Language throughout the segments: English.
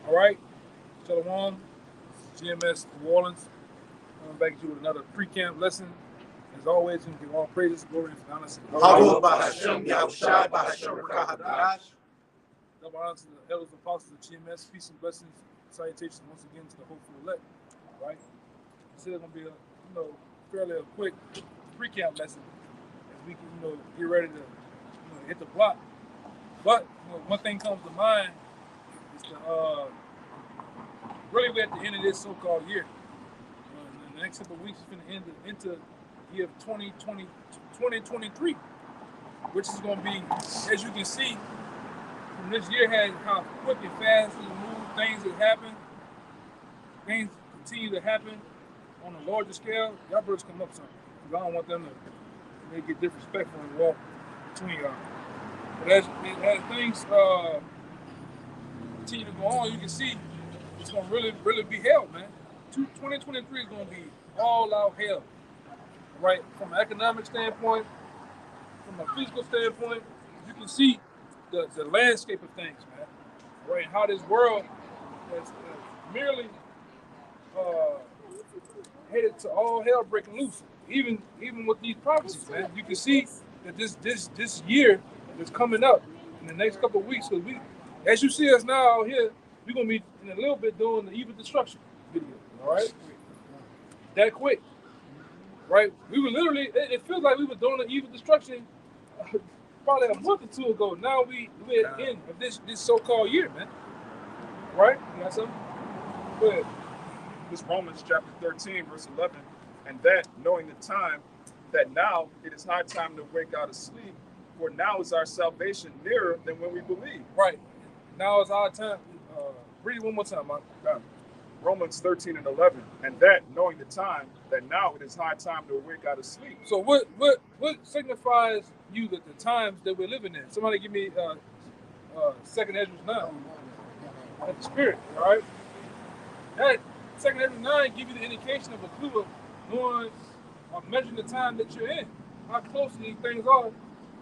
All right, Shalom, GMS New Orleans. Coming back at you with another pre-camp lesson. As always, we give all praises, glory, and honor. Hallelujah, Bahashem, Yahushai, Bahashem, Rakahadash. Double honor to the elders and apostles of GMS. Peace and blessings, salutations once again to the hopeful elect. All right, this is going to be a fairly a quick pre-camp lesson as we can get ready to hit the block. But one thing comes to mind is really we're at the end of this so-called year. In the next couple of weeks, it's going to end into the year of 2023, which is going to be, as you can see, from this year had how quick and fast it moved, things that happen, things continue to happen on a larger scale. Y'all brothers come up something, because I don't want them to get disrespectful and walk between y'all. But as things continue to go on, you can see it's going to really be hell, man. 2023 is going to be all out hell, right? From an economic standpoint, from a physical standpoint, you can see the landscape of things, man, right? How this world is merely headed to all hell breaking loose. Even with these prophecies, man, you can see that this year that's coming up in the next couple of weeks. Because as you see us now out here, we're gonna be in a little bit doing the evil destruction video. All right, that quick, right? We were literally. It feels like we were doing the evil destruction probably a month or two ago. Now we're at the end of this so-called year, man. Right? You got something? Go ahead. This Romans chapter 13, verse 11, and that knowing the time, that now it is high time to wake out of sleep, for now is our salvation nearer than when we believe. Right. Now is our time. Read it one more time, Mark. Romans 13 and 11, and that knowing the time, that now it is high time to wake out of sleep. So what signifies you that the times that we're living in? Somebody give me 2nd Ezra 9. That's the spirit, all right? That 2nd Ezra 9 give you the indication of a clue of knowing or measuring the time that you're in. How close these things are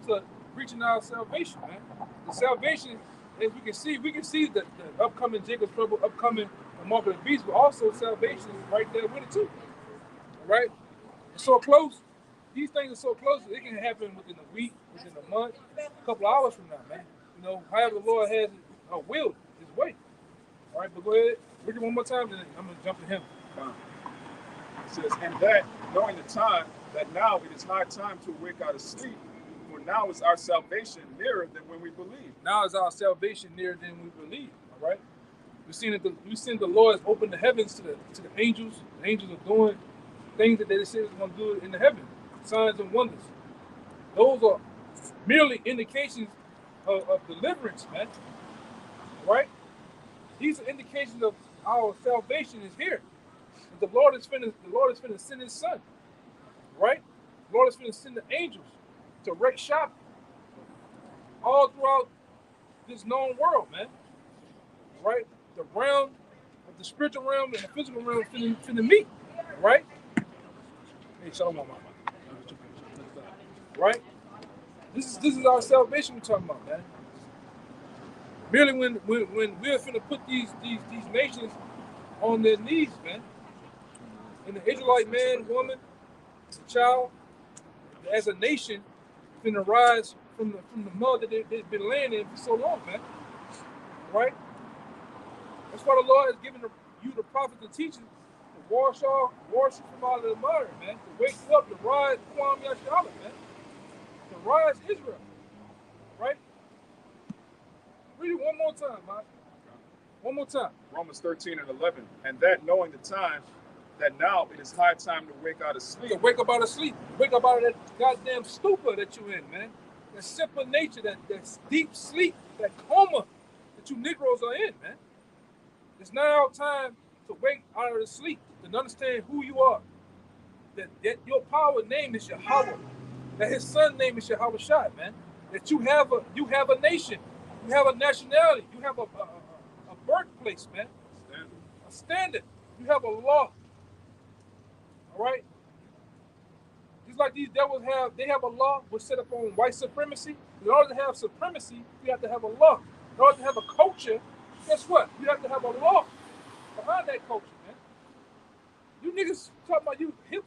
to reaching our salvation, man. The salvation, as we can see the upcoming Jacob's trouble, upcoming the mark of the beast, but also salvation is right there with it too. All right? It's so close. These things are so close that it can happen within a week, within a month, a couple of hours from now, man. However the Lord has willed his way. All right, but go ahead. Read it one more time, then I'm going to jump to him. It says, and that, knowing the time, that now it is high time to wake out of sleep, for now is our salvation nearer than when we believe. Now is our salvation nearer than we believe, all right? We've seen the Lord has opened the heavens to the angels. The angels are doing things that they said was going to do in the heaven, signs and wonders. Those are merely indications of deliverance, man. Right? These are indications of our salvation is here. The Lord is finna send his son. Right? The Lord is finna send the angels to wreak shop all throughout this known world, man. Right? The realm of the spiritual realm and the physical realm finna meet. Right? Hey, shalom, mama. Right? This is our salvation we're talking about, man. Merely when we're finna put these nations on their knees, man. And the Israelite man, woman, child, as a nation, finna rise from the mud that they've been laying in for so long, man. Right? That's why the Lord has given you the prophets and teachers to wash you from out of the mire, man. To wake you up, to rise Kwam Yashala, man. To rise Israel. Right? Read it one more time, man. One more time. Romans 13 and 11. And that knowing the time, that now it is high time to wake out of sleep. To wake up out of sleep. Wake up out of that goddamn stupor that you're in, man. That simple nature, that deep sleep, that coma that you Negroes are in, man. It's now time to wake out of the sleep, to understand who you are. That your power name is Yahweh. That his son name is Yahweh Shai, man. That you have a nation. You have a nationality. You have a birthplace, man. A standard. You have a law. All right? Just like these devils they have a law which set up on white supremacy. In order to have supremacy, you have to have a law. In order to have a culture, guess what? You have to have a law.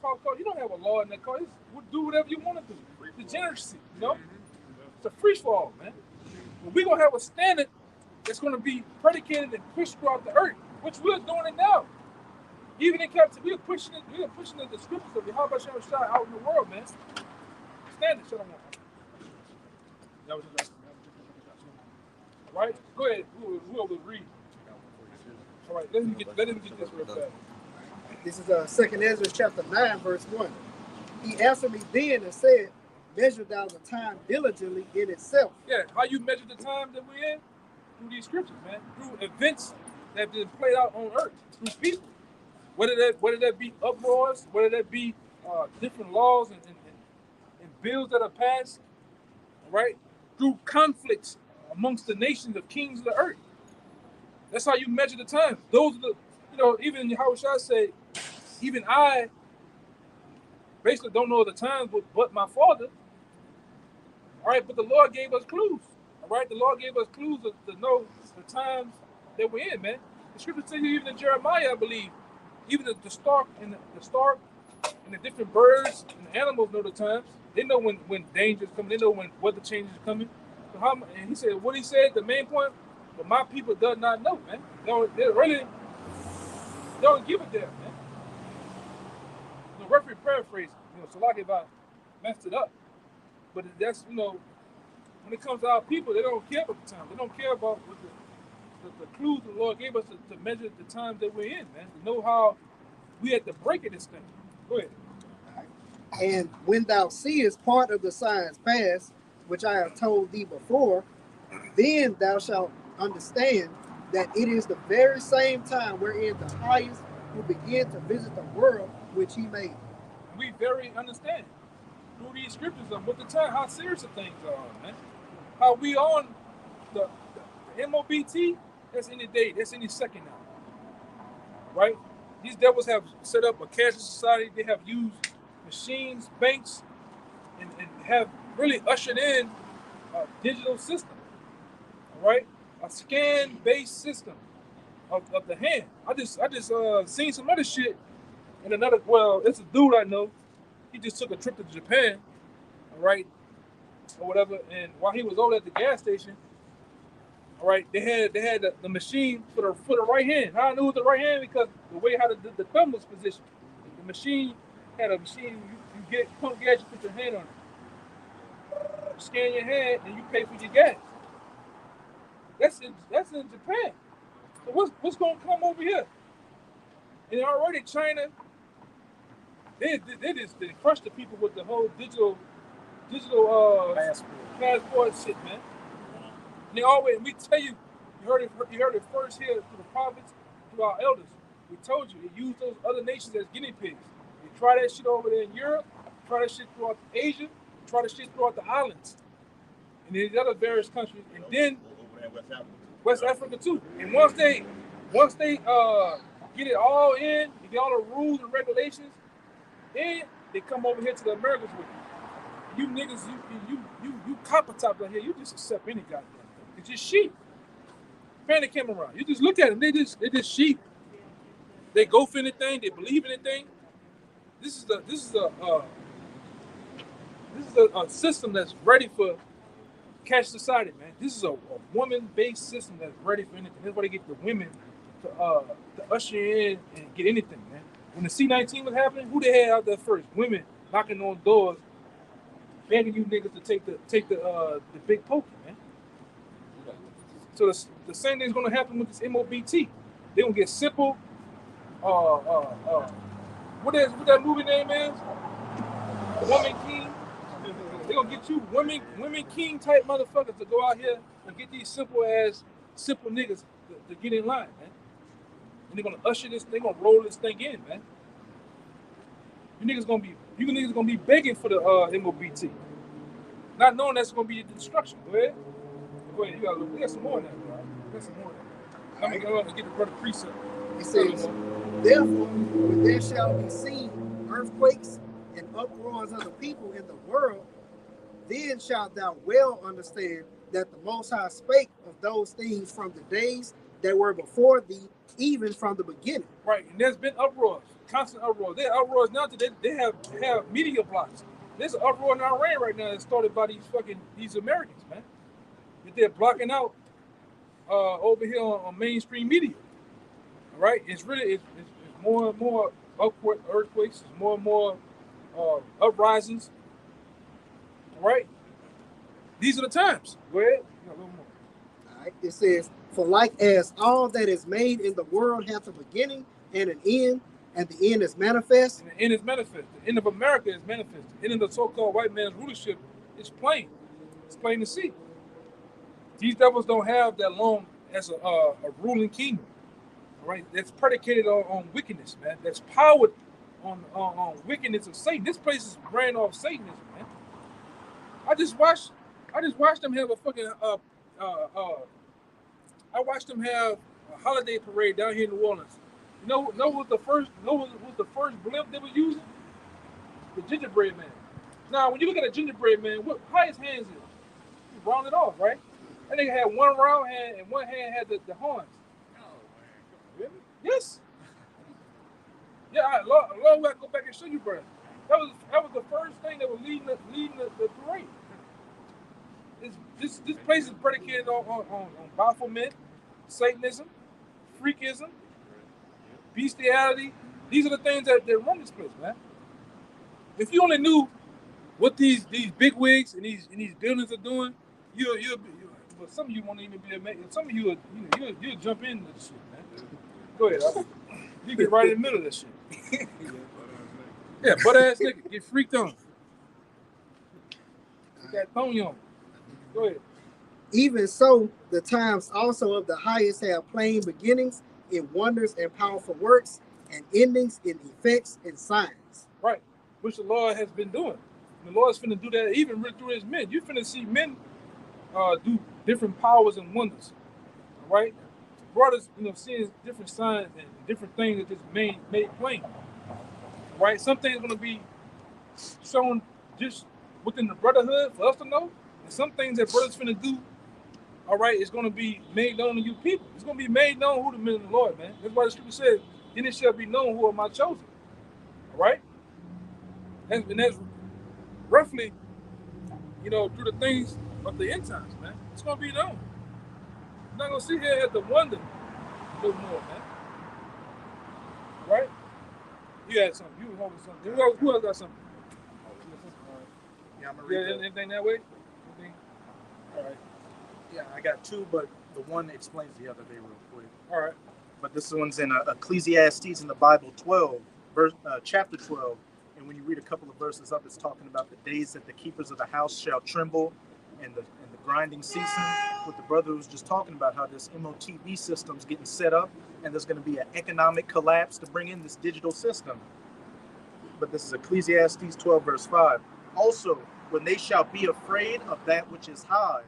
car cost. You don't have a law in that car. Just do whatever you want to do. Degeneracy, you know? It's a free fall, man. But we're going to have a standard that's going to be predicated and pushed throughout the earth, which we're doing it now. Even in captivity, we're pushing the scriptures of Yahweh Shem Shai out in the world, man. Standard, shut up. That was just all right? Go ahead. Whoever read. All right, let him get this real fast. This is 2 Ezra chapter 9, verse 1. He answered me then and said, measure thou the time diligently in itself. Yeah, how you measure the time that we're in? Through these scriptures, man. Through events that have been played out on earth. Through people. Whether that be uproars, whether that be different laws and bills that are passed, right? Through conflicts amongst the nations of kings of the earth. That's how you measure the time. Those are the, even Yahweh Shai said, even I basically don't know the times but my Father. All right, but the Lord gave us clues. All right, the Lord gave us clues to know the times that we're in, man. The scripture tells you even in Jeremiah, I believe, even the stork and the different birds and the animals know the times. They know when danger is coming. They know when weather changes are coming. So and he said, what he said, the main point, but my people does not know, man. They really don't give a damn, man. The referee paraphrase, Salaki if I messed it up. But that's, when it comes to our people, they don't care about the time. They don't care about what the clues the Lord gave us to measure the times that we're in, man. To know how we had to break it this thing. Go ahead. And when thou seest part of the signs pass, which I have told thee before, then thou shalt understand that it is the very same time wherein the highest will begin to visit the world which he made. We very understand through these scriptures of what the time, how serious the things are, man. How we on the MOBT, that's any day, that's any second now. Right? These devils have set up a cashless society. They have used machines, banks, and have really ushered in a digital system. All right? A scan-based system of the hand. I just seen some other shit in it's a dude I know. He just took a trip to Japan, all right, or whatever, and while he was over at the gas station, all right, they had the machine for the right hand. How I knew it was the right hand because the way how the thumb was positioned. The machine had a machine. You get pump gas, you put your hand on it. You scan your hand and you pay for your gas. That's in Japan. So what's gonna come over here? And already China, they crushed the people with the whole digital passport shit, man. And they always, we tell you, you heard it first here through the prophets, through our elders. We told you, they use those other nations as guinea pigs. They try that shit over there in Europe, try that shit throughout Asia, try that shit throughout the islands, and these other various countries, and then West Africa too. And once they get it all in, you get all the rules and regulations, then they come over here to the Americas with you. You niggas, you copper top out here, you just accept any goddamn thing. It's just sheep. Fan the camera around. You just look at them, they just sheep. They go for anything, they believe in anything. This is a system that's ready for cash society, man. This is a woman-based system that's ready for anything. That's why they get the women to usher in and get anything, man. When the C-19 was happening, who they had out there first? Women knocking on doors, begging you niggas to take the big poker, man. So the same thing's gonna happen with this MOBT. They gonna get simple. What that movie name is? Woman King. They gonna get you women king type motherfuckers to go out here and get these simple niggas to get in line, man. And they're gonna usher this, they're gonna roll this thing in, man. You niggas gonna be begging for the MOBT. Not knowing that's gonna be your destruction. Go ahead, you gotta look. We got some more in that, bro. We got some more in that. I'm gonna get the brother precept. He says, therefore, when there shall be seen earthquakes and uproars of the people in the world, then shalt thou well understand that the Most High spake of those things from the days that were before thee, even from the beginning. Right, and there's been uproars. constant uproar. There are uproars now today. They have media blocks. There's an uproar in Iran right now that's started by these Americans, man. That they're blocking out over here on mainstream media. All right, it's more and more upward earthquakes. It's more and more uprisings. All right, these are the times. Go ahead. You got a little more. All right. It says, "For like as all that is made in the world hath a beginning and an end, and the end is manifest." And the end is manifest. The end of America is manifest. The end of the so-called white man's rulership is plain. It's plain to see. These devils don't have that long as a ruling kingdom. All right, that's predicated on wickedness, man. That's powered on wickedness of Satan. This place is ran off Satanism, man. I just watched them have a fucking I watched them have a holiday parade down here in New Orleans. Know what the first blimp they were using? The gingerbread man. Now, when you look at a gingerbread man, how his hands is? He rounded off, right? That nigga had one round hand and one hand had the horns. Oh man, really? Yes. Yeah, Lord, I go back and show you, brother. That was the first thing that was leading the parade. This place is predicated on Baphomet, Satanism, freakism, bestiality. These are the things that run this place, man. If you only knew what these big wigs and these buildings are doing, but some of you won't even be amazed. Some of you'll jump into this shit, man. Go ahead. You get right in the middle of this shit. Yeah, butt ass nigga, get freaked on. Get that thong on. Go ahead. "Even so, the times also of the highest have plain beginnings in wonders and powerful works, and endings in effects and signs." Right, which the Lord has been doing. And the Lord's finna do that even through his men. You're finna see men do different powers and wonders. All right? Brothers, seeing different signs and different things that just made plain. All right? Some things gonna be shown just within the brotherhood for us to know. And some things that brothers finna do, all right, it's gonna be made known to you people. It's gonna be made known who the men of the Lord, man. That's why the scripture says, "Then it shall be known who are my chosen." All right? And that's roughly, through the things of the end times, man. It's gonna be known. You're not gonna sit here and have to wonder a little more, man. All right? You had something. You were holding something. Who else got something? Yeah, I'm gonna read that. Anything that way? Anything? All right. Yeah, I got two, but the one explains the other day real quick. All right. But this one's in Ecclesiastes in the Bible 12, chapter 12. And when you read a couple of verses up, it's talking about the days that the keepers of the house shall tremble and the grinding ceasing. What the brother was just talking about, how this MOTV system's getting set up, and there's going to be an economic collapse to bring in this digital system. But this is Ecclesiastes 12, verse 5. "Also, when they shall be afraid of that which is high,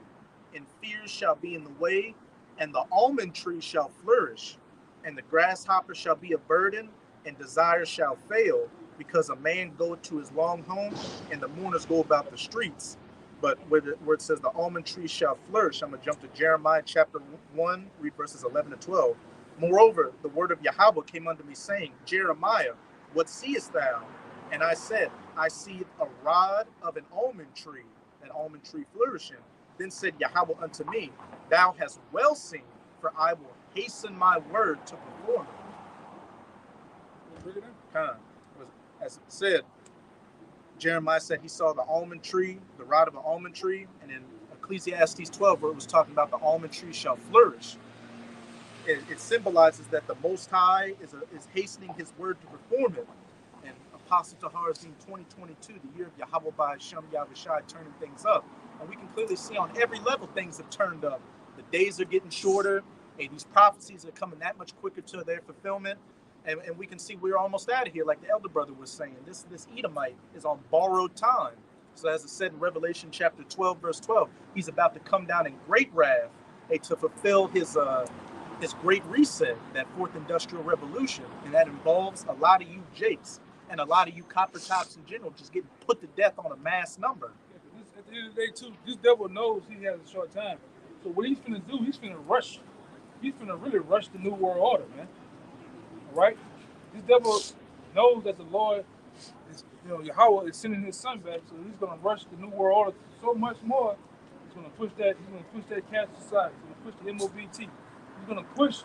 and fears shall be in the way, and the almond tree shall flourish, and the grasshopper shall be a burden, and desire shall fail, because a man goeth to his long home, and the mourners go about the streets." But where it says the almond tree shall flourish, I'm going to jump to Jeremiah chapter 1, read verses 11 to 12. "Moreover, the word of Yahweh came unto me, saying, Jeremiah, what seest thou? And I said, I see a rod of an almond tree, that almond tree flourishing. Then said Yahweh unto me, Thou hast well seen, for I will hasten my word to perform it." As it said, Jeremiah said he saw the almond tree, the rod of an almond tree, and in Ecclesiastes 12, where it was talking about the almond tree shall flourish, it symbolizes that the Most High is hastening his word to perform it. And Apostle Tahar is in 2022, the year of Yahweh by Hashem Yahushai, turning things up. And we can clearly see on every level things have turned up. The days are getting shorter, and these prophecies are coming that much quicker to their fulfillment. And we can see we're almost out of here, like the elder brother was saying. This Edomite is on borrowed time. So as it said in Revelation chapter 12, verse 12, he's about to come down in great wrath to fulfill his great reset, that fourth industrial revolution. And that involves a lot of you jakes and a lot of you copper tops in general just getting put to death on a mass number. At the end of the day, too, this devil knows he has a short time. So what he's finna do, he's finna rush. He's finna really rush the New World Order, man. All right? This devil, knows that the Lord is, Yahweh is sending his son back, so he's gonna rush the new world order so much more. He's gonna push that caste society. He's gonna push the MOBT. He's gonna push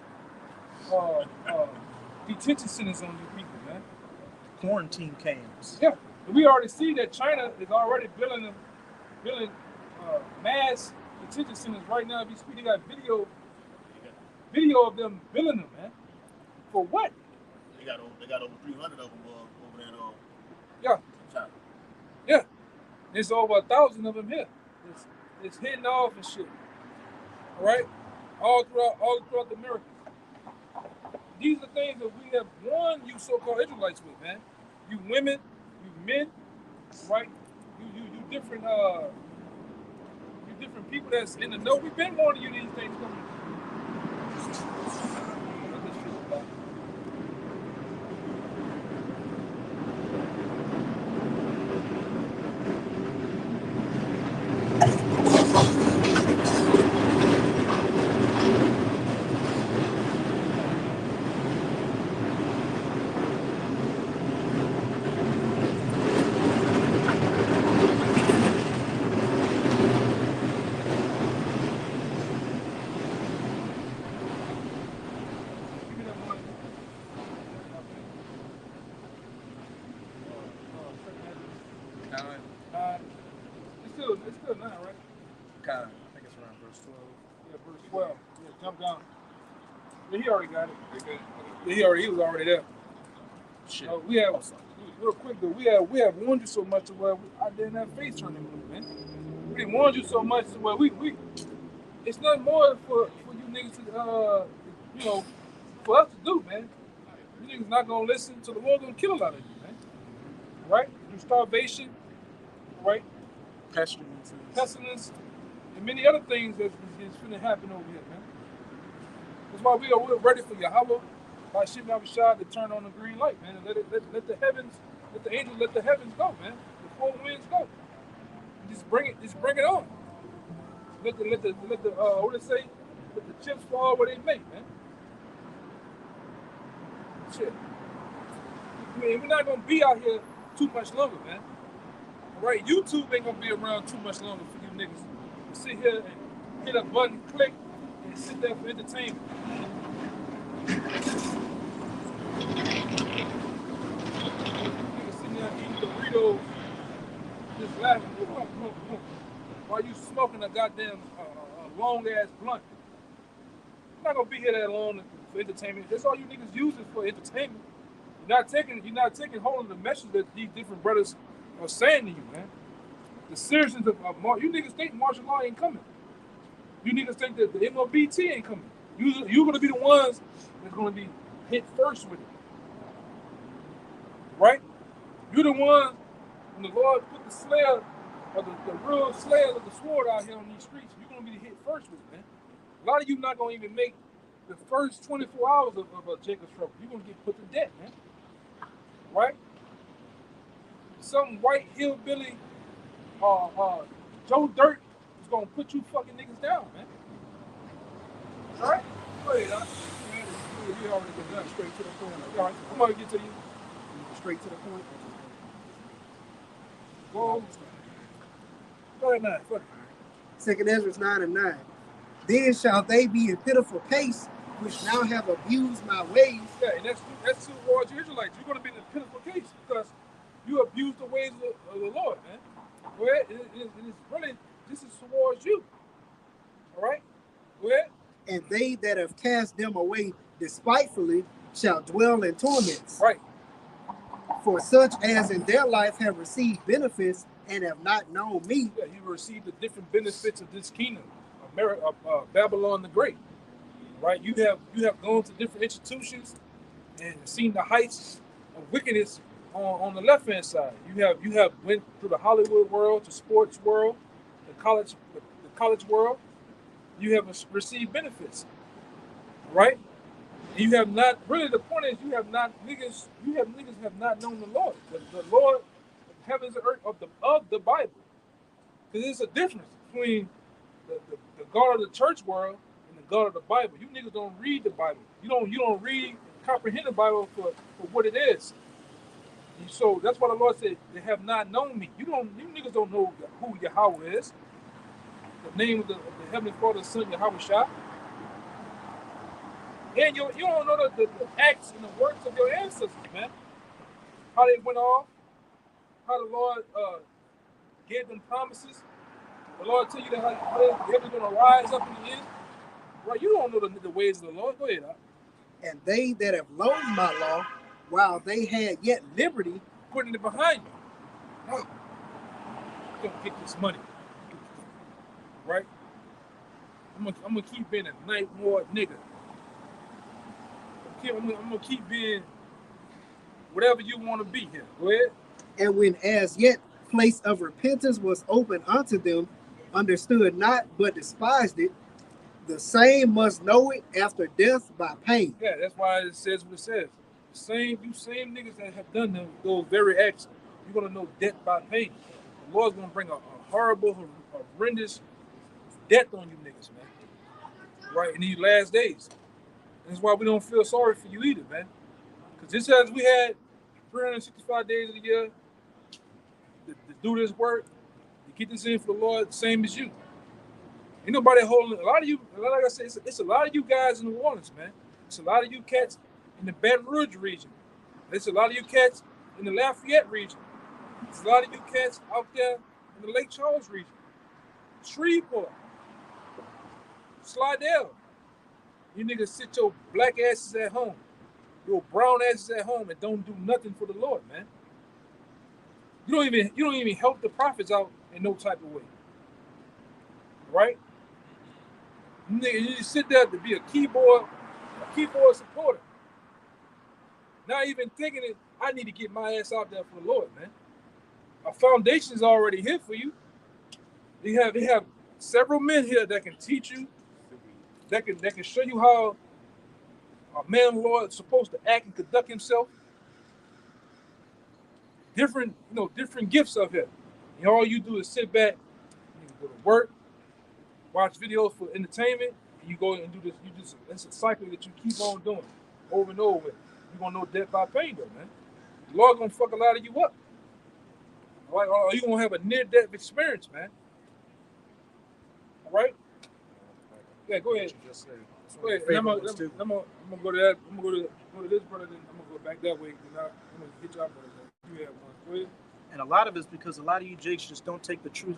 detention centers on you people, man. Quarantine camps. Yeah, and we already see that China is already building mass detention centers right now. If you speak, they got video of them building them, man. For what? They got over 300 of them over there. Yeah. China. Yeah. There's over 1,000 of them here. It's hitting off and shit. All right? All throughout the Americas. These are things that we have warned you so-called Israelites with, man. You women, you men, right? You different people that's in the know. We've been warning you these things coming. What this shit about? Give me that one. It's still 9, right? I think it's around verse 12. Yeah, verse 12. Yeah, jump down. Yeah, he already got it. Yeah, he was already there. Shit. We have real quick though. We have warned you so much to where I didn't have face turning blue, man. We didn't warn you so much to where we it's nothing more for you niggas to for us to do, man. You niggas not gonna listen, so the Lord gonna kill a lot of you, man. Right? Through starvation, right? Pestilence, and many other things that is finna happen over here, man. That's why we're ready for Yahweh by Shimon Abishad to turn on the green light, man. And let the heavens, let the angels, let the heavens go, man. The four winds go. And just bring it on. Let the what they say? Let the chips fall where they may, man. Shit. I mean, we're not gonna be out here too much longer, man. All right, YouTube ain't gonna be around too much longer for you niggas to sit here and hit a button, click, and sit there for entertainment. Niggas sitting there eating Doritos, just laughing while you smoking a goddamn long ass blunt. You're not gonna be here that long for entertainment. That's all you niggas use it for entertainment. You're not taking hold of the message that these different brothers are saying to you, man. The seriousness of you niggas think martial law ain't coming. You niggas think that the MOBT ain't coming. You're gonna be the ones that's gonna be hit first with it. Right? You're the ones when the Lord put the slayer or the real slayers of the sword out here on these streets, you're gonna be hit first with it, man. A lot of you not gonna even make the first 24 hours of Jacob's trouble. You're gonna get put to death, man. Right? Some white hillbilly Joe Dirt is gonna put you fucking niggas down, man. All right? Go ahead, huh? You already been done straight to the point. All right, come on, get to you. Straight to the point. Go ahead now. Fuck it. 2 Ezra 9:9. Then shall they be in pitiful case, which now have abused my ways. Yeah, and that's towards you Israelites. You're gonna be in a pitiful case because you abuse the ways of the Lord, man. Go ahead. It's really, this is towards you. All right? Go ahead. And they that have cast them away despitefully shall dwell in torments. Right. For such as in their life have received benefits and have not known me. Yeah, you received the different benefits of this kingdom, Babylon the Great. Right? You have gone to different institutions and seen the heights of wickedness on the left hand side. You have went through the Hollywood world, the sports world, the college world. You have received benefits, right? You have not. Really, the point is, niggas have not known the Lord, the Lord of heavens and earth of the Bible. Because there's a difference between the God of the church world and the God of the Bible. You niggas don't read the Bible. You don't read, comprehend the Bible for what it is. So that's why the Lord said, they have not known me. You niggas don't know who Yahweh is. The name of the Heavenly Father, Son, Yahweh Shah. And you don't know the acts and the works of your ancestors, man. How they went off, how the Lord gave them promises. The Lord tell you that how they're going to rise up in the end. Right? You don't know the ways of the Lord. Go ahead, And they that have loathed my law, while they had yet liberty, putting it behind you. No. You're going to get this money. Right? I'm gonna keep being a night ward nigga. I'm gonna keep being whatever you want to be here. Go ahead. and when as yet place of repentance was open unto them, understood not but despised it, the same must know it after death by pain. Yeah, that's why it says what it says. You same niggas that have done those very acts, you're gonna know death by pain. The Lord's gonna bring a horrible, horrendous death on you niggas, man. Right in these last days. And that's why we don't feel sorry for you either, man. Because just as we had 365 days of the year to do this work, to get this in for the Lord, same as you. Ain't nobody holding a lot of you. Like I said, it's a lot of you guys in New Orleans, man. It's a lot of you cats in the Baton Rouge region. It's a lot of you cats in the Lafayette region. It's a lot of you cats out there in the Lake Charles region. Shreveport, Slidell. You niggas sit your black asses at home, your brown asses at home, and don't do nothing for the Lord, man. You don't even help the prophets out in no type of way, right? You just sit there to be a keyboard supporter. Not even thinking that I need to get my ass out there for the Lord, man. Our foundation is already here for you. They have several men here that can teach you, that can show you how a man of the Lord is supposed to act and conduct himself. Different gifts of him. And all you do is sit back, you go to work, watch videos for entertainment, and you go and do this. It's a cycle that you keep on doing over and over with. You're gonna know death by pain, though, man. The Lord gonna fuck a lot of you up. All right, or you gonna have a near-death experience, man. All right? Yeah, go ahead. Go ahead. I'm gonna go to that. I'm gonna go to this brother, then I'm gonna go back that way. I'm gonna get y'all brother. You have one. Go ahead. And a lot of it's because a lot of you jakes just don't take the truth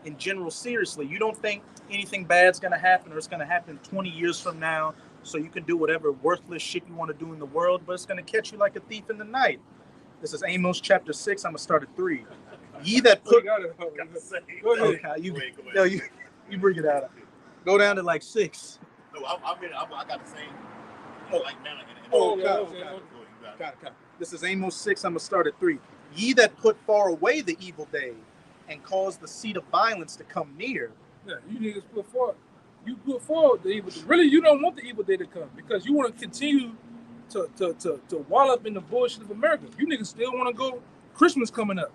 in general seriously. You don't think anything bad's gonna happen or it's gonna happen 20 years from now, so you can do whatever worthless shit you want to do in the world, but it's gonna catch you like a thief in the night. This is Amos chapter 6. I'm gonna start at 3. Ye that put Go ahead. okay, you bring it out. Go down to like 6. No, I got the same. Like now. Okay. This is Amos 6. I'm gonna start at 3. Ye that put far away the evil day, and cause the seat of violence to come near. Yeah, you niggas put forward. You put forward the evil day. Really, you don't want the evil day to come because you want to continue to wallop in the bullshit of America. You niggas still want to go. Christmas coming up.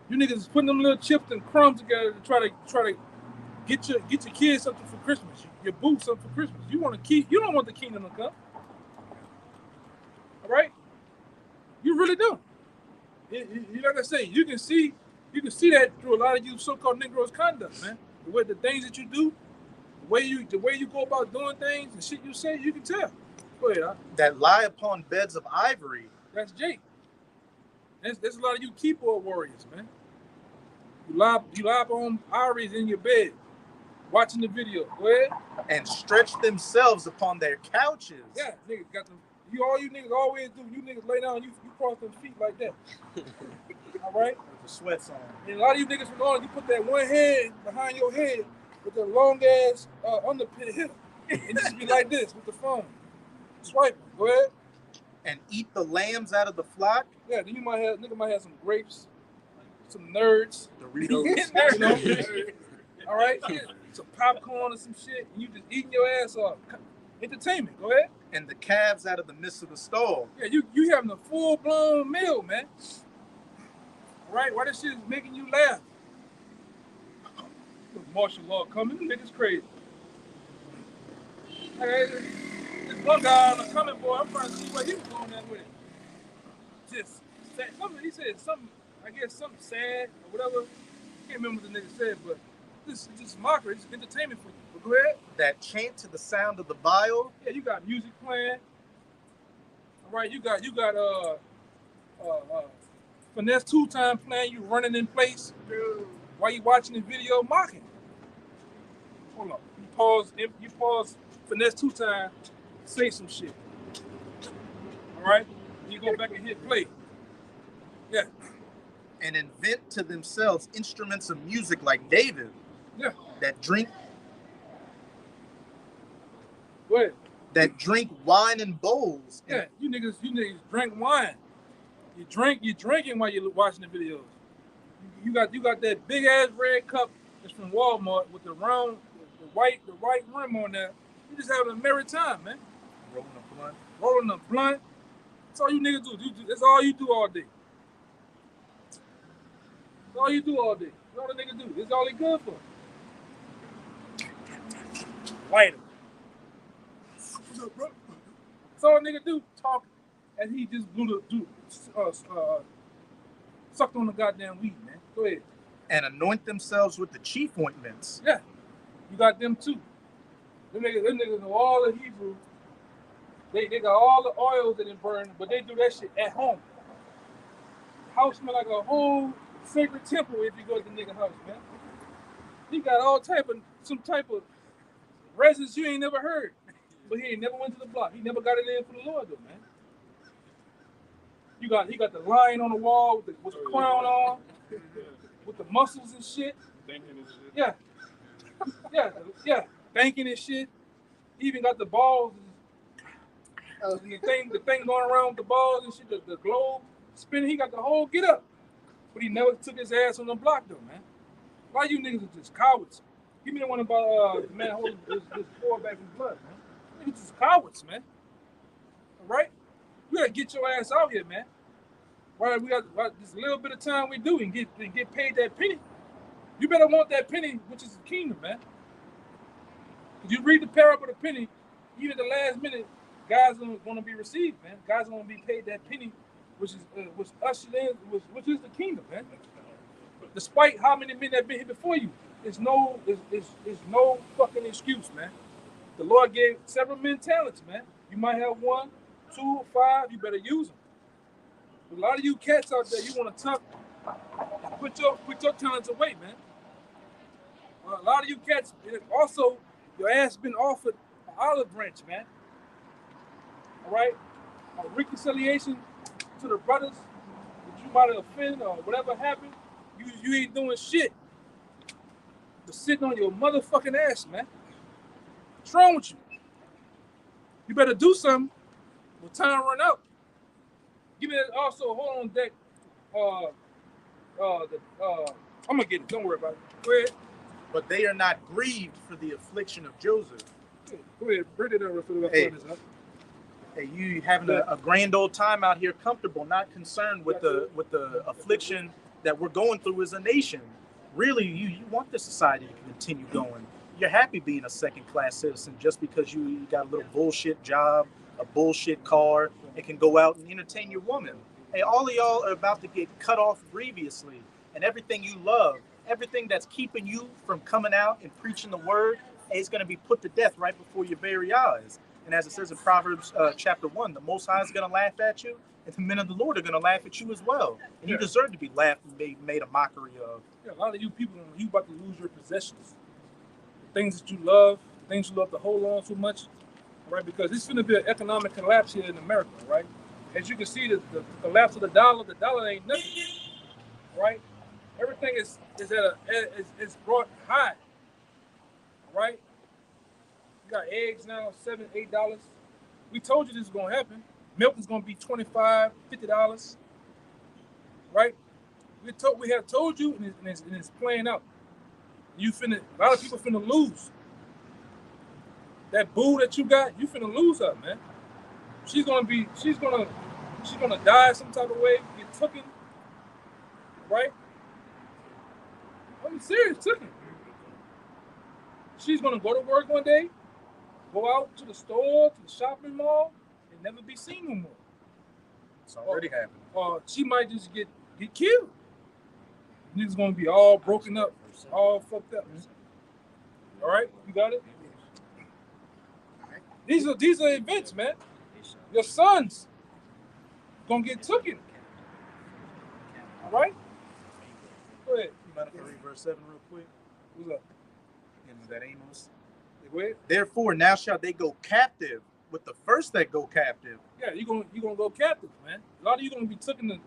You niggas is putting them little chips and crumbs together to try to get your kids something for Christmas. Your boo something for Christmas. You don't want the kingdom to come. All right? You really don't. Like I say, you can see that through a lot of you so-called Negroes' conduct, man. The things that you do, the way you go about doing things, the shit you say, you can tell. Go ahead, that lie upon beds of ivory. That's Jake. There's a lot of you keyboard warriors, man. You lie upon ivories in your bed, watching the video. Go ahead. And stretch themselves upon their couches. Yeah, niggas got them. All you niggas always do. You niggas lay down, you cross them feet like that. All right? With the sweats on. And a lot of you niggas from North, you put that one hand behind your head with the long ass underpin hip, and just be like this with the phone. Swipe. Go ahead. And eat the lambs out of the flock. Yeah, then nigga might have some grapes, some nerds. Doritos. You know? All right? Some popcorn or some shit, and you just eating your ass off. Entertainment. Go ahead. And the calves out of the midst of the stall. Yeah, you having a full-blown meal, man. All right? Why this shit is making you laugh? Martial law coming, niggas crazy. Hey, this one guy on the coming boy, I'm trying to see where he was going at with it. Just sad. Something he said something. I guess something sad or whatever. I can't remember what the nigga said, but this is just mockery. It's entertainment for you. But go ahead. That chant to the sound of the viol. Yeah, you got music playing. All right, you got finesse 2-time playing. You running in place while you watching the video mocking. Hold on. You pause. Finesse 2-time. Say some shit. All right. You go back and hit play. Yeah. And invent to themselves instruments of music like David. Yeah. That drink Go ahead. that drink wine in bowls. Yeah, you niggas drink wine. You drinking while you're watching the videos. You got that big ass red cup that's from Walmart with the round, the white rim on there. You just having a merry time, man. Rolling a blunt. That's all you niggas do. That's all you do all day. That's all you do all day. That's all the niggas do. That's all they good for. Light 'em. What's up, bro? That's all a nigga do. Talk, and he just sucked on the goddamn weed, man. Go ahead. And anoint themselves with the chief ointments. Yeah, you got them too. Them niggas know all the Hebrew. They got all the oils that they burn, but they do that shit at home. The house smell like a whole sacred temple if you go to the nigga house, man. He got some type of resins you ain't never heard. But he ain't never went to the block. He never got it in for the Lord though, man. He got the lion on the wall with the crown on, with the muscles and shit. Thinking and shit. Yeah. Thanking and shit. He even got the balls and the thing going around with the balls and shit, the globe spinning. He got the whole get up. But he never took his ass on the block though, man. Why you niggas are just cowards? Give me the one about the man holding his boy back in blood, man. Niggas just cowards, man. All right? We gotta get your ass out here, man. Right? We got this little bit of time we do and get paid that penny. You better want that penny, which is the kingdom, man. If you read the parable of the penny, even at the last minute, guys are gonna be received, man. Guys are gonna be paid that penny, which ushered in, which is the kingdom, man. Despite how many men have been here before you, there's no fucking excuse, man. The Lord gave several men talents, man. You might have 1, 2, 5. You better use them. A lot of you cats out there, you want to tuck and put your talents away, man. A lot of you cats, also, your ass been offered an olive branch, man. All right? A reconciliation to the brothers that you might have offended or whatever happened. You ain't doing shit. But sitting on your motherfucking ass, man. What's wrong with you? You better do something when time run out. Give me that also, hold on deck. I'm gonna get it. Don't worry about it. Go ahead. But they are not grieved for the affliction of Joseph. Go ahead. Bring it over for the Hey. this up. Hey, you having a grand old time out here, comfortable, not concerned with the affliction that we're going through as a nation. Really, you want the society to continue going. You're happy being a second-class citizen just because you got a little bullshit job, a bullshit car, and can go out and entertain your woman. Hey, all of y'all are about to get cut off grievously, and everything you love, everything that's keeping you from coming out and preaching the word, is going to be put to death right before your very eyes. And as it says in Proverbs chapter 1, the Most High is going to laugh at you, and the men of the Lord are going to laugh at you as well. And you deserve to be laughed and made a mockery of. Yeah, a lot of you people, you about to lose your possessions. The things that you love, things you love to hold on too much, right? Because it's going to be an economic collapse here in America, right? As you can see, the collapse of the dollar ain't nothing, right? Everything is brought high, right? You got eggs now, $7, $8. We told you this is going to happen. Milk is going to be $25, $50, right? We have told you, and it's playing out. A lot of people finna lose. That boo that you got, you finna lose her, man. She's gonna die some type of way, get taken, right? I'm serious, taken. She's gonna go to work one day, go out to the store, to the shopping mall, and never be seen no more. It's already happening. Or she might just get killed. Niggas gonna be all broken up, all fucked up. All right, you got it. These are events, man. Your sons gonna get taken. All right. Go ahead. You mind if I read verse 7 real quick? What's up? In that Amos. Go ahead. Therefore, now shall they go captive with the first that go captive. Yeah, you're gonna go captive, man. A lot of you gonna be taken to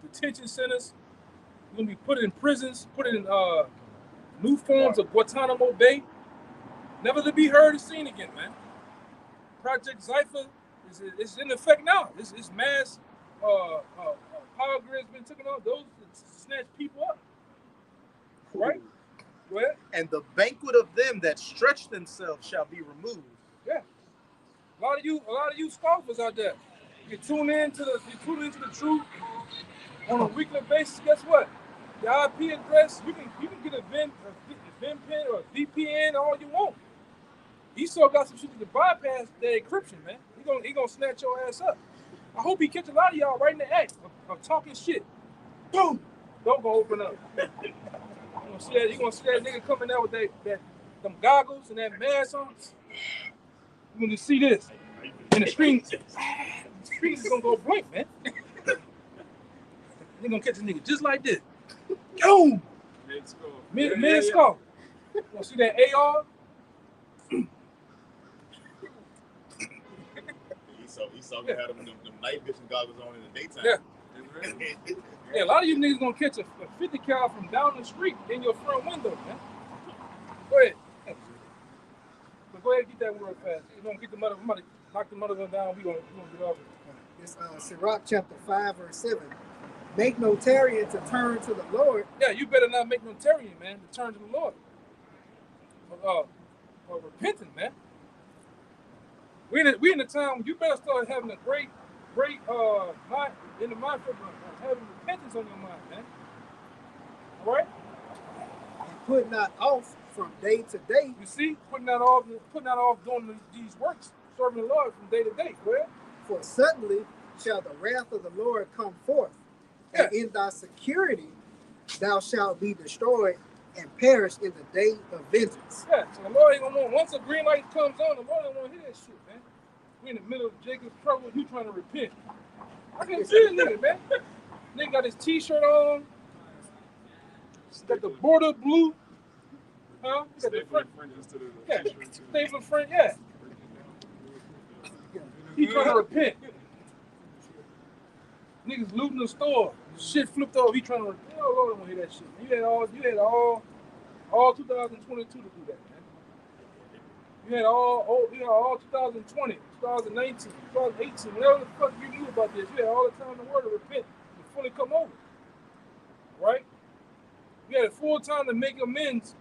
detention centers. You're gonna be put in prisons, put in new forms of Guantanamo Bay, never to be heard or seen again, man. Project Zypher is in effect now. It's mass power grid's been taken off. Those snatch people up, right? Go ahead. And the banquet of them that stretch themselves shall be removed. Yeah. A lot of you scoffers out there. You tune into the truth on a weekly basis. Guess what? Your IP address, you can get a VPN or a VPN all you want. Esau got some shit to bypass the encryption, man. He gonna snatch your ass up. I hope he catch a lot of y'all right in the act of talking shit. Boom! Don't go open up. You gonna see that nigga coming out with them goggles and that mask on. You're gonna see this. And the screen is gonna go blank, man. They're gonna catch a nigga just like this. Boom! Mid skull. You gonna see that AR? Esau had them night vision goggles on in the daytime. Yeah. Yeah, a lot of you niggas gonna catch a 50 cal from down the street in your front window, man. Go ahead. But go ahead and get that word fast. We're gonna get the mother, we might knock the mother one down. We're gonna get off it. It's Sirach chapter 5, verse 7. Make no tarrying to turn to the Lord. Yeah, you better not make no tarrying, man, to turn to the Lord. Or repenting, man. We in the time when you better start having a great mind in the mind for having repentance on your mind, man. All right? And put not off from day to day. You see, putting that off doing these works, serving the Lord from day to day. Go ahead. For suddenly shall the wrath of the Lord come forth, and in thy security thou shalt be destroyed and perish in the day of vengeance. Yeah, so the Lord ain't gonna want, once a green light comes on, the Lord ain't gonna hear that shit, man. We in the middle of Jacob's trouble, you trying to repent. I can see the nigga, man. Nigga got his t-shirt on, got the border blue, huh? Got the front, yeah, staple front, yeah. He trying to repent. Niggas looting the store, shit flipped over. He trying to repent. Oh Lord, I don't want to hear that shit. You had all 2022 to do that, man. You had all 2020, 2019, 2018, whatever the fuck you knew about this. You had all the time in the world to repent and fully come over, right? You had a full time to make amends.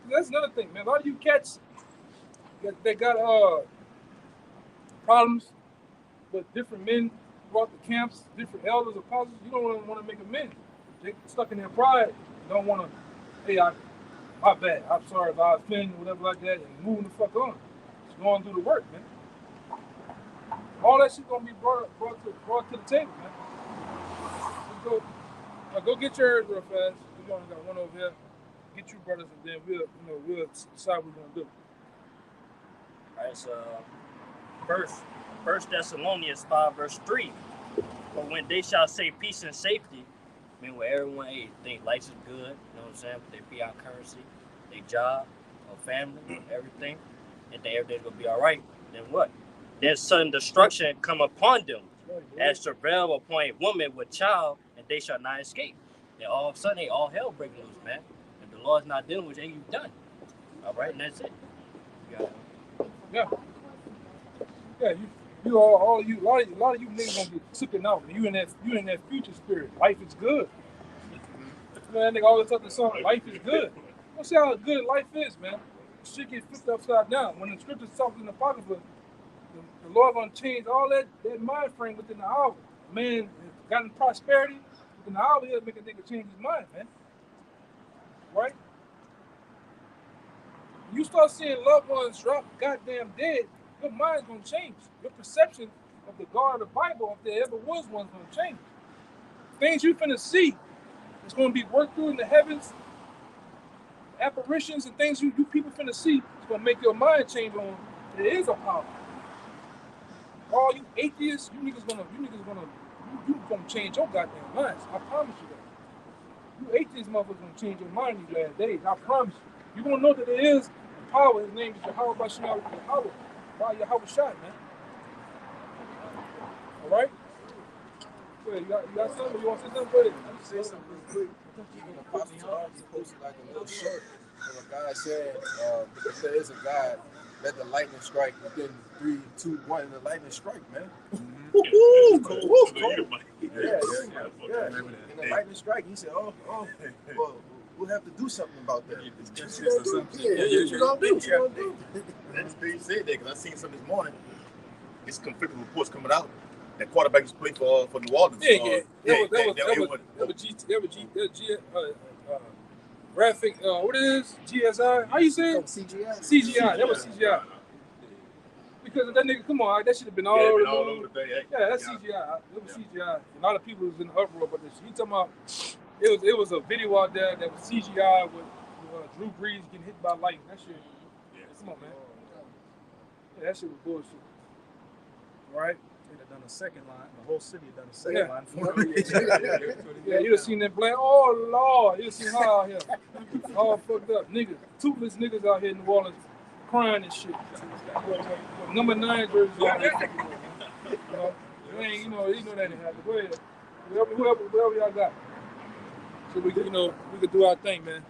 That's another thing, man. A lot of you cats that got problems with different men throughout the camps, different elders, apostles. You don't want to make amends. They stuck in their pride. Don't want to. Hey, my bad. I'm sorry if I offended you, whatever like that, and moving the fuck on. Just going through the work, man. All that shit gonna be brought to the table, man. Go get yours real fast. We only got one over here. Get you brothers, and then we'll decide what we're gonna do. All right, so First Thessalonians 5 verse 3. But when they shall say peace and safety, I mean, where everyone think life is good, you know what I'm saying? With their fiat currency, their job, or family, everything, and think everything's gonna be all right. Then what? Then sudden destruction come upon them, as travail upon a woman with child, and they shall not escape. Then all of a sudden, all hell break loose, man. If the Lord's not dealing with you, you done. All right, and that's it. Yeah. Yeah, a lot of you niggas gonna get taken out. You in that future spirit. Life is good. You know that nigga always talk the song, life is good. You see how good life is, man. Shit get flipped upside down. When the scriptures talk in the Apocrypha, the Lord gonna change all that mind frame within the hour. Man gotten prosperity, within the hour he'll make a nigga change his mind, man. Right? You start seeing loved ones drop goddamn dead, your mind's gonna change. Your perception of the God of the Bible, if there ever was one, going to change. Things you finna see, it's going to be worked through in the heavens, apparitions and things you people finna see. It's going to make your mind change on there is a power. All you atheists, you niggas gonna change your goddamn minds. I promise you that. You atheist motherfuckers gonna change your mind these last days. I promise you. You gonna know that there is power. His name is Yahweh Bashar Yahweh. By Yahweh Shai, man. All right. Go ahead. You got something? You want to say something? Go ahead. Let me say something real quick. Apostle Charles posted like a little short where a guy said, if there is a God, let the lightning strike within 3, 2, 1, and the lightning strike, man. Woo! Yeah. And the lightning strike, he said, well, we'll have to do something about that. What you gonna do? That's the thing you said there, because I seen something this morning. It's conflicting reports coming out. That quarterback was playing for New Orleans. Graphic, what it is? GSI? How you say it? CGI. That was CGI. Because that nigga, come on, that should have been all over the place. Yeah, that's CGI. It was CGI. A lot of people was in the uproar about this. He talking about it was a video out there that was CGI with Drew Brees getting hit by lightning. That shit. Come on, man. Yeah, that shit was bullshit. Right? They'd have done a second line. The whole city had done a second line for me. Yeah, you'd have seen them playing. Oh, Lord. You'd have seen how out here. All fucked up. Niggas. Toothless niggas out here in New Orleans crying and shit. Number 9 jersey on. You know that didn't happen. Go ahead. Whoever y'all got. So we could do our thing, man.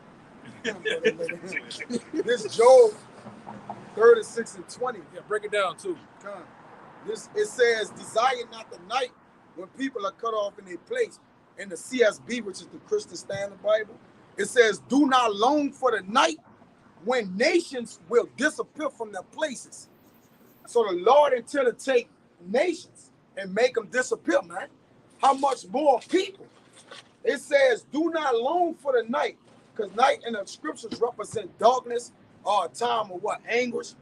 This Job 36:20. Yeah, break it down too. It says, desire not the night when people are cut off in their place. In the CSB, which is the Christian Standard Bible, it says, do not long for the night when nations will disappear from their places. So the Lord intended to take nations and make them disappear, man. How much more people? It says, do not long for the night, because night in the scriptures represent darkness or a time of what? Anguish,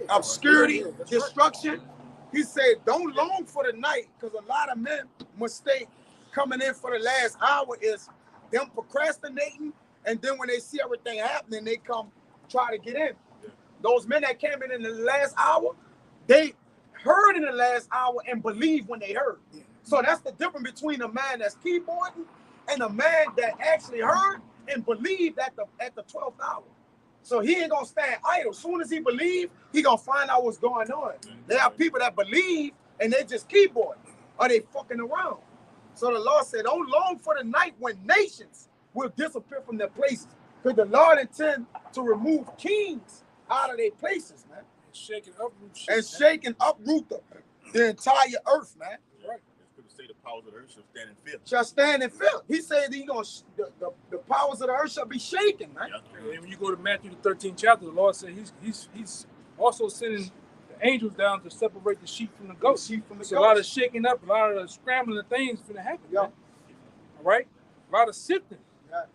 obscurity, destruction. He said, don't long for the night, because a lot of men mistake coming in for the last hour is them procrastinating, and then when they see everything happening, they come try to get in. Those men that came in the last hour, they heard in the last hour and believed when they heard. So that's the difference between a man that's keyboarding and a man that actually heard and believed at the 12th hour. So he ain't gonna stand idle. As soon as he believe, he gonna find out what's going on. There are people that believe and they just keyboarding or they fucking around. So the Lord said, don't long for the night when nations will disappear from their places. Because the Lord intends to remove kings out of their places, man. Shake and uproot shit, and shake and uproot the entire earth, man. Right. People say the powers of the earth shall stand in fear. Shall stand in fear. He said he gonna the powers of the earth shall be shaken, man. And when you go to Matthew the 13th chapter, the Lord said he's also sending the angels down to separate the sheep from the goats. A lot of shaking up, a lot of scrambling of things gonna happen. Yeah. All right? A lot of sifting. Yeah.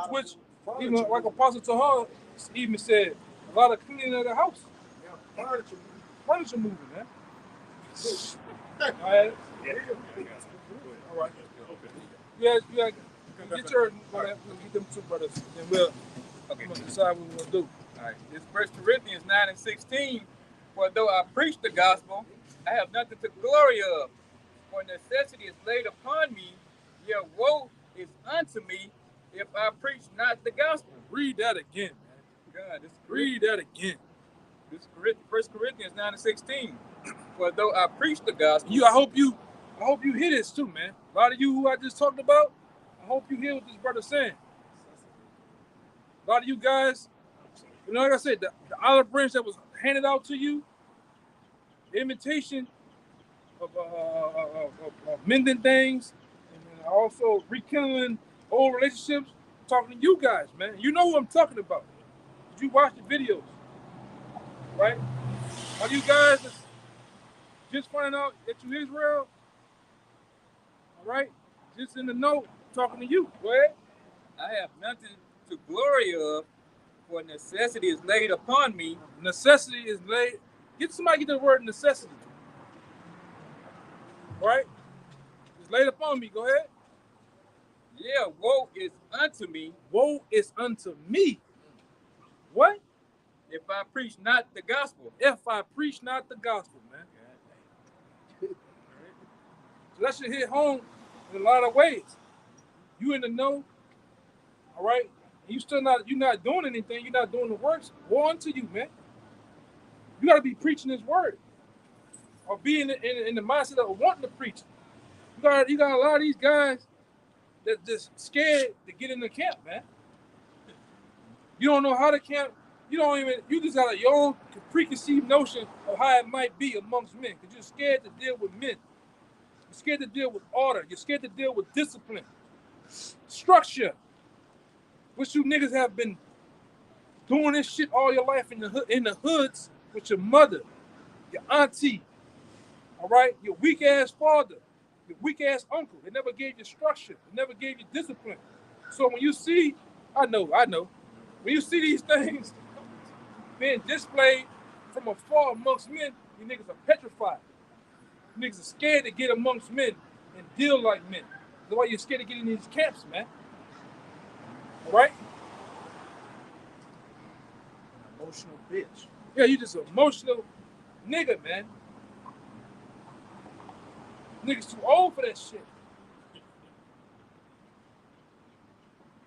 Which even like Apostle Tahar even said, a lot of cleaning of the house. Yeah. Furniture moving, man. All right. All right. You got get yours. We'll get them two brothers, and we'll decide what we're gonna do. All right. This 1 Corinthians 9:16. For though I preach the gospel, I have nothing to glory of. For necessity is laid upon me, yet woe is unto me if I preach not the gospel. Read that again, man. God, read that again. This 1 Corinthians 9:16. For though I preach the gospel, I hope you hear this too, man. A lot of you who I just talked about, I hope you hear what this brother's saying. A lot of you guys, like I said, the olive branch that was handed out to you, the imitation of mending things, and also rekindling old relationships. I'm talking to you guys, man. You know what I'm talking about. Did you watch the videos? Right? Are you guys just finding out that you Israel? All right? Just in the know, talking to you. Go ahead. I have nothing to glory of, for necessity is laid upon me. Necessity is laid Get somebody get the word necessity. Right? It's laid upon me. Go ahead. Yeah, woe is unto me Woe is unto me. What? if I preach not the gospel. If I preach not the gospel, man. So that should hit home in a lot of ways. You in the know, all right? You're not doing anything. You're not doing the works. Woe unto you, man. You got to be preaching His word, or be in the mindset of wanting to preach. You got a lot of these guys that just scared to get in the camp, man. You don't know how to camp. You just got your own preconceived notion of how it might be amongst men, because you're scared to deal with men. You're scared to deal with order. You're scared to deal with discipline, structure. Which you niggas have been doing this shit all your life in the hoods with your mother, your auntie, all right? Your weak ass father, your weak ass uncle. They never gave you structure. They never gave you discipline. So when you see, I know. When you see these things being displayed from afar amongst men, you niggas are petrified. You niggas are scared to get amongst men and deal like men. That's why you're scared to get in these camps, man. All right? Emotional bitch. Yeah, you just an emotional nigga, man. Niggas too old for that shit.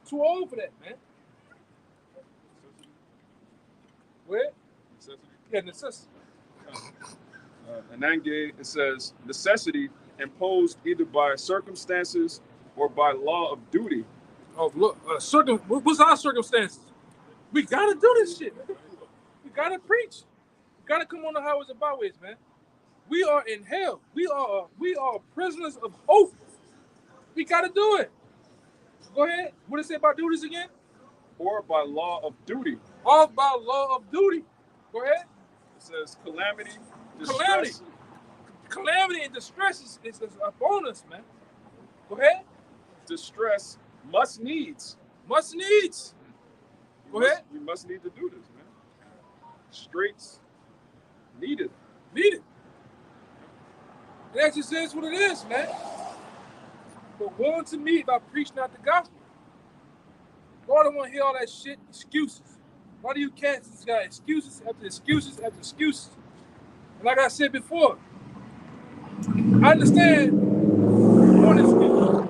Too old for that, man. Where? Necessity. Yeah, necessity. In Nange, it says necessity imposed either by circumstances or by law of duty. Oh, look, what's our circumstances? We gotta do this shit. We gotta preach. We gotta come on the highways and byways, man. We are in hell. We are prisoners of hope. We gotta do it. Go ahead. What did it say about duties again? Or by law of duty. All by law of duty. Go ahead. It says calamity, distress. Calamity and distress is upon us, man. Go ahead. Distress must needs. Must needs. Go ahead. We must need to do this, man. Straits needed. Needed. It actually says what it is, man. But woe unto me if I preach not the gospel. Lord, I don't want to hear all that shit, excuses. Why do you cats just got excuses after excuses after excuses? And like I said before, I understand one excuse.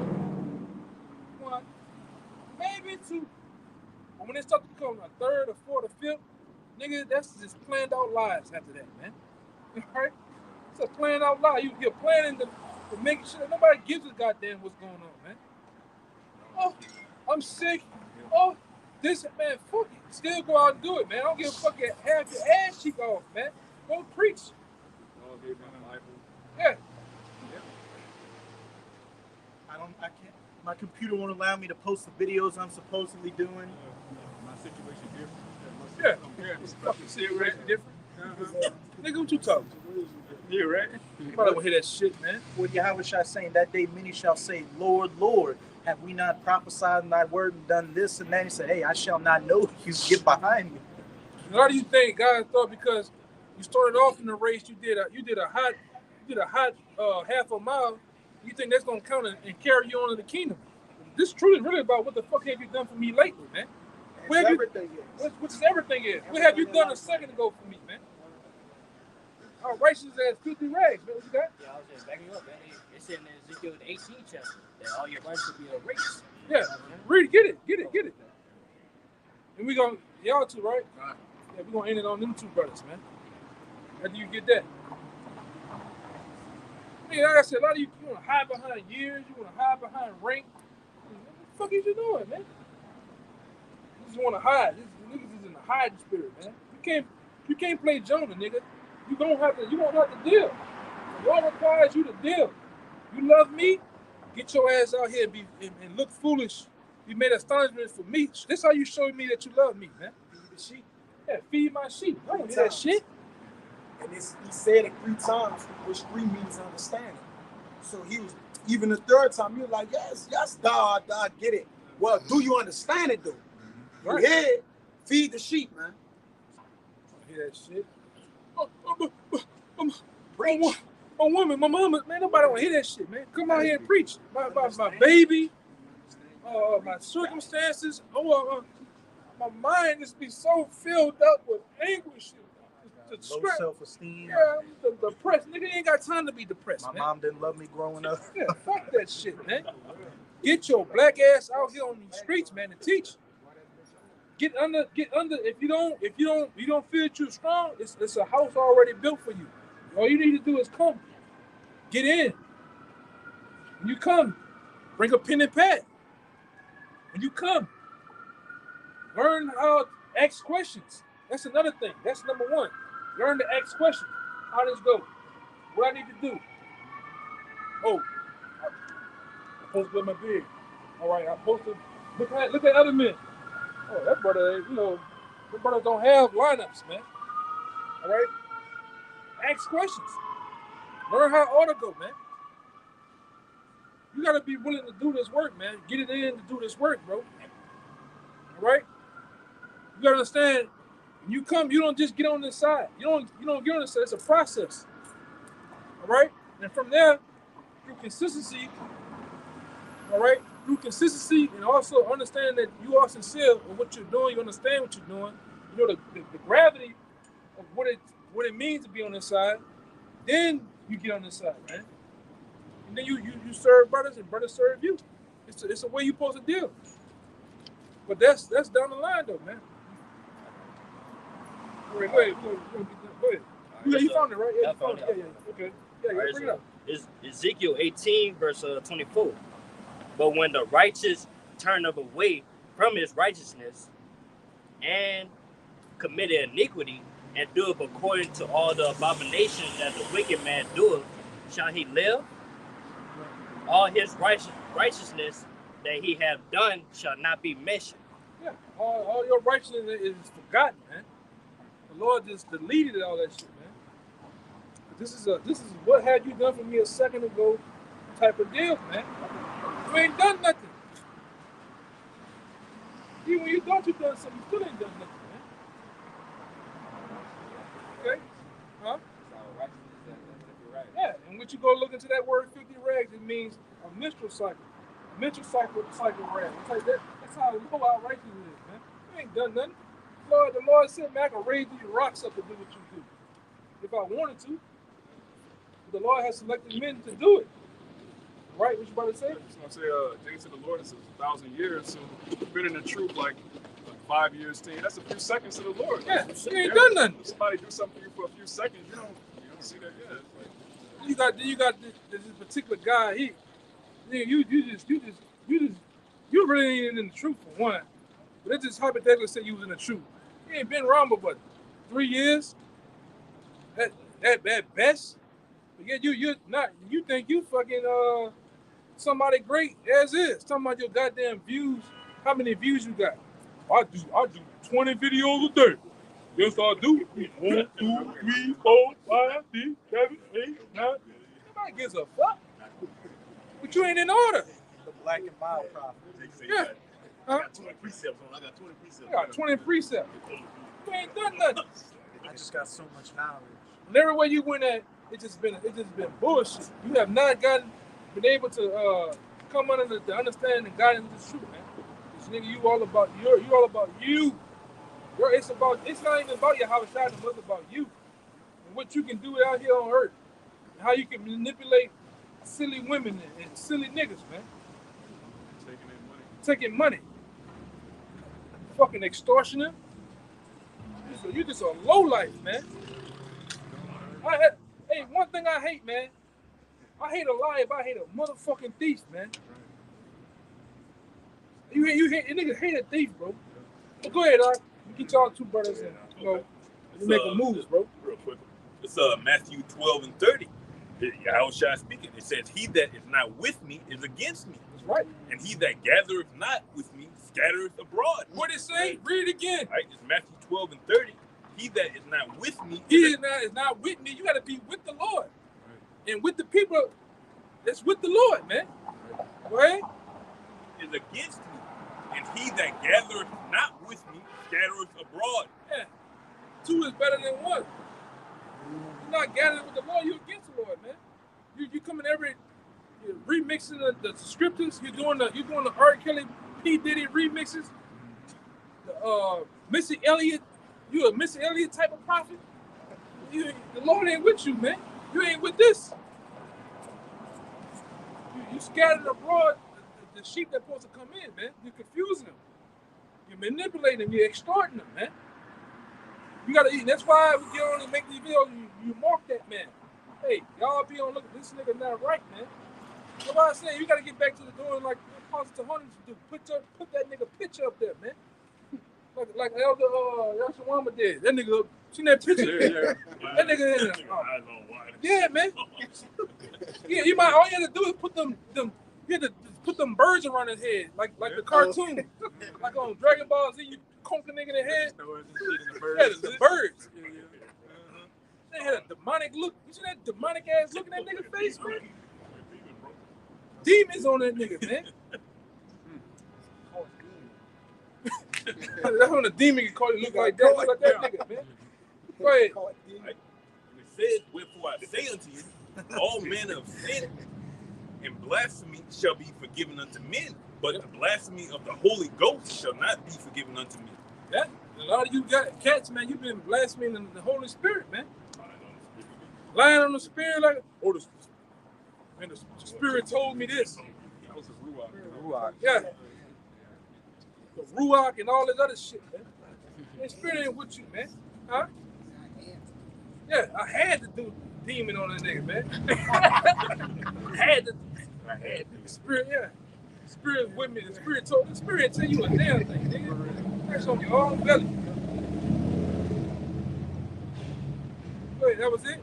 One, maybe two. But when they start to become a third or fourth or fifth, nigga, that's just planned out lies after that, man. All right? It's a planned out lie. You're planning to make sure that nobody gives a goddamn what's going on, man. Oh, I'm sick. Oh, this, man, fuck it. Still go out and do it, man. I don't give a fuck if half your ass cheek off, man. Go preach. Yeah. I can't. My computer won't allow me to post the videos I'm supposedly doing. My situation Yeah. It's fucking serious different. Nigga, what you talking? Yeah, right? You probably won't hear that shit, man. What Yahweh shall say, in that day many shall say, Lord, Lord, have we not prophesied in thy word and done this and that? He said, hey, I shall not know you. Get behind me. How do you think God thought because you started off in the race, you did a hot half a mile, you think that's gonna count and carry you on to the kingdom? This truly really about what the fuck have you done for me lately, man? Where have Everything is. Which is everything is. What have you done a second ago for me, man? Our righteous as filthy rags, man. What you got? Yeah, I was just backing you up, man. It said in Ezekiel 18 chapter that all your life should be a race. Yeah. Read it, get it. And we gonna, y'all two, right? Yeah, we gonna end it on them two brothers, man. How do you get that? Man, like I said, a lot of you wanna hide behind years, you wanna hide behind rank. What the fuck is you doing, man? You just wanna hide. This niggas is in the hiding spirit, man. You can't play Jonah, nigga. You won't have to deal. The Lord requires you to deal. You love me, get your ass out here and look foolish. You made astonishment for me. This how you show me that you love me, man. Feed the sheep. Yeah, feed my sheep. I don't hear that shit. And he said it 3 times, which 3 means understanding. So he was, even the 3rd time, he was like, yes, dog, get it. Well, do you understand it, though? Right. You hear it? Feed the sheep, man. I hear that shit. My woman, my mama, man, nobody want to hear that shit, man. Come out here and preach. My baby, my circumstances, my mind just be so filled up with anguish. Low self-esteem. Yeah, I'm depressed. Nigga ain't got time to be depressed, My man. mom didn't love me growing up. Yeah, fuck that shit, man. Get your black ass out here on these streets, man, and teach. Get under. If you don't feel that you're strong, it's a house already built for you. All you need to do is come. Get in. When you come, bring a pen and pad. When you come, learn how to ask questions. That's another thing. That's number one. Learn to ask questions. How does this go? What I need to do? Oh, I'm supposed to get my beard. All right, I'm supposed to look at other men. Oh, that brother, the brothers don't have lineups, man. All right? Ask questions. Learn how it ought to go, man. You got to be willing to do this work, man. Get it in to do this work, bro. All right? You got to understand, when you come, you don't just get on this side. You don't get on this side. It's a process. All right? And from there, through consistency, all right? Through consistency and also understanding that you are sincere with what you're doing, you understand what you're doing, you know the gravity of what it means to be on this side, then you get on this side, man. And then you serve brothers and brothers serve you. It's a way you're supposed to deal. But that's down the line though, man. All right, go ahead. You found it, right? Yeah, you found it. Yeah. Okay. Yeah, Right, bring it up. It's Ezekiel 18, verse 24. But when the righteous turneth away from his righteousness and committed iniquity and doeth according to all the abominations that the wicked man doeth, shall he live? All his righteousness that he have done shall not be mentioned. Yeah, all your righteousness is forgotten, man. The Lord just deleted all that shit, man. This is what had you done for me a second ago type of deal, man. You ain't done nothing. Even when you thought you done something, you still ain't done nothing, man. Okay? Huh? Yeah, and when you go look into that word 50 rags, it means a menstrual cycle. A menstrual cycle rag. It's like that. That's how low our righteousness is, man. You ain't done nothing. The Lord said, man, I can raise these rocks up to do what you do. If I wanted to. But the Lord has selected men to do it. Right? What you about to say? I was going to say, James to the Lord, it's 1,000 years. So you've been in the truth like 5 years, 10 years. That's a few seconds to the Lord. Yeah, you ain't done nothing. If somebody do something for you for a few seconds, you don't see that yet. You got this particular guy. You really ain't in the truth for one. But it just hypothetically say you was in the truth. You ain't been wrong but what, 3 years? At best. But yet you're not. You think you fucking somebody great as is. Talking about your goddamn views. How many views you got? I do 20 videos a day. Yes, I do. 1, 2, 3, 4, 5, 6, 7, 8, 9. Nobody gives a fuck. But you ain't in order. The black and mild prophet. Yeah. I got 20 precepts on. I got 20 precepts. I got 20 precepts. You ain't done nothing. I just got so much knowledge. And everywhere you went at, it just been bullshit. You have not been able to come under the understanding and guidance of the truth, man. This nigga, you all about you all about you. It's not even about your house, it's about you. And what you can do out here on earth. And how you can manipulate silly women and silly niggas, man. Taking money. Fucking extortioner. You just a low life, man. Hey, one thing I hate, man. I hate a liar, but I hate a motherfucking thief, man. You niggas hate a thief, bro. But go ahead, get y'all two brothers in. You make a move, bro. Real quick. It's Matthew 12 and 30. Yahushua speaking. It says, "He that is not with me is against me. That's right. And he that gathereth not with me scattereth abroad." What it say? Read it again. Right? It's Matthew 12 and 30. He that is not with me is not with me. You got to be with the Lord. Right. And with the people that's with the Lord, man. Right? Is against me. And he that gathereth not with me scattereth abroad. Yeah. Two is better than one. You're not gathering with the Lord, you're against the Lord, man. You coming you're remixing the scriptures, you're doing the R. Kelly, P. Diddy remixes, the Missy Elliott, you a Missy Elliott type of prophet. The Lord ain't with you, man. You ain't with this. You scattered abroad the sheep that's supposed to come in, man. You're confusing them. You're manipulating them. You're extorting them, man. You gotta eat. That's why we get on and make these videos. You mark that man. Hey, y'all be on look. This nigga not right, man. That's why I say you gotta get back to the door like Apostle Tahani to do. Put that nigga picture up there, man. Like Elder Yashawama did. That nigga, seen that picture? Yeah. That nigga in there. Yeah, man. Yeah, you might. All you had to do is put them. You had to put them birds around his head, like the cartoon, like on Dragon Ball Z. You conk the nigga in the head. Yeah, the birds. They had a demonic look. You see that demonic ass look in that nigga face, man? Demons on that nigga, man. That's when a demon can call you look like that. Look like that nigga, man. Go ahead. It says, wherefore I say unto you, all men of sin and blasphemy shall be forgiven unto men, but the blasphemy of the Holy Ghost shall not be forgiven unto me. That a lot of you got cats, man. You've been blaspheming the Holy Spirit, man. Lying on the Spirit, like, oh, the Spirit told me this. That was the Ruach. Yeah. The Ruach and all this other shit, man. The Spirit ain't with you, man. Huh? Yeah, I had to do demon on that nigga, man. I had to. The Spirit, yeah. The Spirit with me. The Spirit tell you a damn thing, nigga. That's on your own belly. Go ahead, that was it?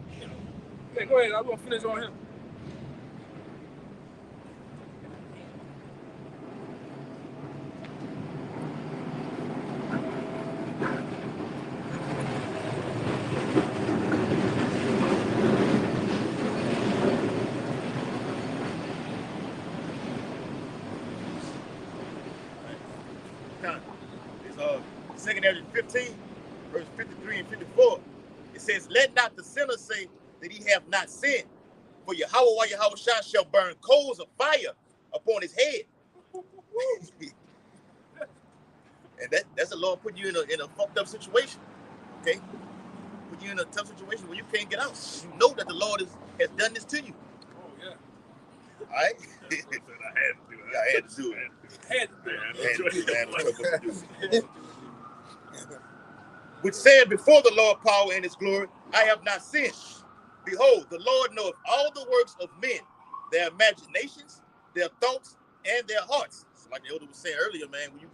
Okay, go ahead. I'm going to finish on him. Second Ezra 15, verse 53 and 54, it says, let not the sinner say that he have not sinned, for Yahweh shall burn coals of fire upon his head. And that's the Lord putting you in a fucked up situation. Okay? Put you in a tough situation where you can't get out. You know that the Lord has done this to you. Oh, yeah. All right? I had to do it. Which said before the Lord power and his glory, I have not sinned. Behold, the Lord knoweth all the works of men, their imaginations, their thoughts, and their hearts. So like the elder was saying earlier, man, when you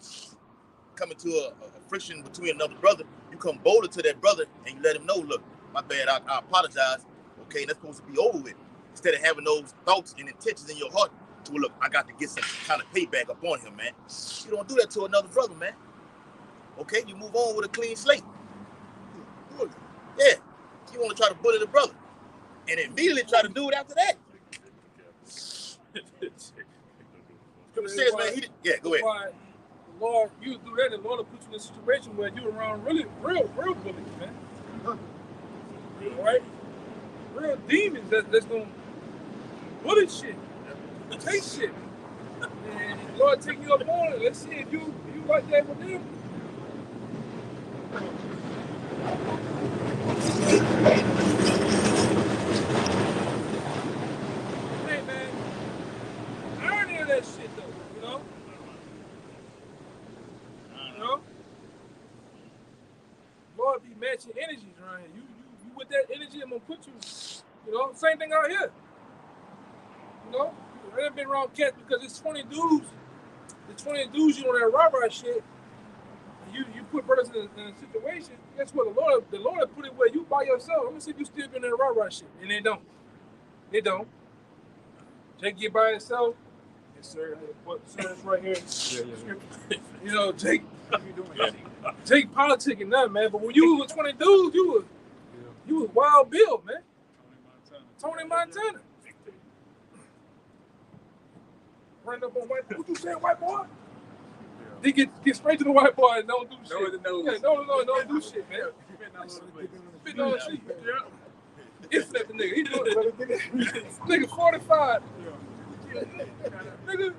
come into a friction between another brother, you come boldly to that brother and you let him know, look, my bad, I apologize. Okay, that's supposed to be over with. Instead of having those thoughts and intentions in your heart to, look, I got to get some kind of payback up on him, man. You don't do that to another brother, man. Okay, you move on with a clean slate. Yeah, you want to try to bully the brother and immediately try to do it after that. Scripture says, man, go ahead. Why the Lord, you do that, the Lord will put you in a situation where you're around really real bullies, man. All right? Real demons that's going to bully shit, take shit. And the Lord take you up on it. Let's see if you like that with them. Hey, man, irony of that shit, though, you know? Lord be matching energies around here. You with that energy, I'm gonna put you, same thing out here. I ain't been around cats because it's 20 dudes. The 20 dudes you on that rah-rah shit. You put brothers in a situation. Guess what? The Lord put it where you by yourself. I'm gonna see if you still been in that rah-rah shit, and they don't. They don't. Jake get by himself. Yes, sir. It's right here. Yeah. Jake. Jake politicking nothing, man. But when you was 20 dudes, you was Wild Bill, man. Tony Montana. Running up on white boy. What you saying, white boy? He get straight to the white boy and don't do shit. Don't do shit, man. Spitting on the sheet. Ifing at the nigga. He doing it. Nigga 45. Nigga.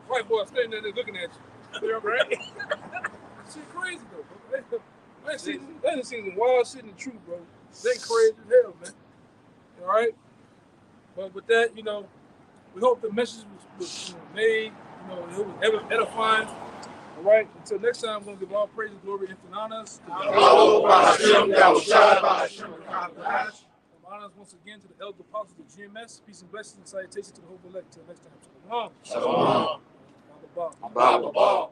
White boy standing there looking at you. You know, right? Shit crazy though, bro. I ain't seen some wild shit in the truth, bro. They crazy as hell, man. All right? But with that, you know, we hope the message was made, you know, it was edifying. All right? Until next time, I'm going to give all praise and glory and honors to honors once again to the elder apostles of GMS. Peace and blessings and salutations to the whole elect. Until next time. Shalom. Shalom. Baba.